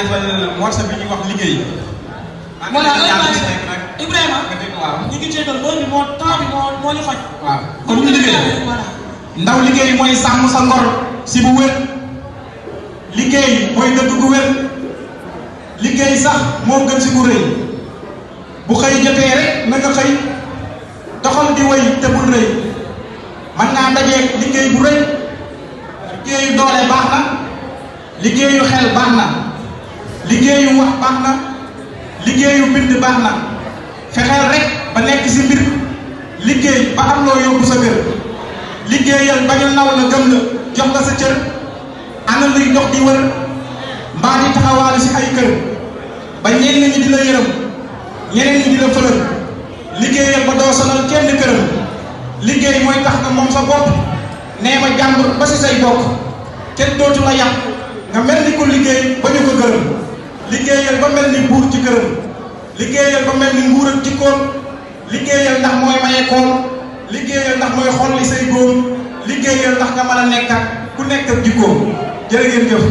defal morceau bi ñuy wax liggéey. voilà Ibrahima ñu ngi jégal loolu bi moo temps bi moo ñu xoj. waaw kon ñu liggéey ndaw liggéey mooy sàmm sa ngor si bu wér. liggéey mooy dëgg gu wér. liggéey sax moo gën si ku rëy. bu xëy jotee rek na nga xëy doxal di wéy te bul rëy. man ngaa dajeeg liggéey bu rëy. liggéeyu doole baax na. liggéeyu xel baax na. liggéeyu wax baax na. liggéeyu bind baax na. fexeel rek ba nekk si mbir. liggéey ba am loo yóbbu sa kër. liggéeyal ba ñu naw la gëm la jox la sa cër. ana luy dox di wër. mbaa di taxawaalu si ay kër. ba ñenn ñi di la yërëm. ñeneen ñi di la fëlër. liggéeyal ba doo sonal kenn këram. liggéey mooy tax nga moom sa bopp. nee ma jàmbur ba si say bokk. kenn dootu la yàq. nga mel ni ku liggéey ba ñu ko gërëm. liggéeyal ba mel ni buur ci këram. liggéeyal ba mel ni nguur ak jikkoom. liggéeyal ndax mooy maye koom. liggéeyal ndax mooy xolli say góom. liggéeyal ndax nga mën a nekk ak ku nekk ak jikkoom. jërë ngeen jëf.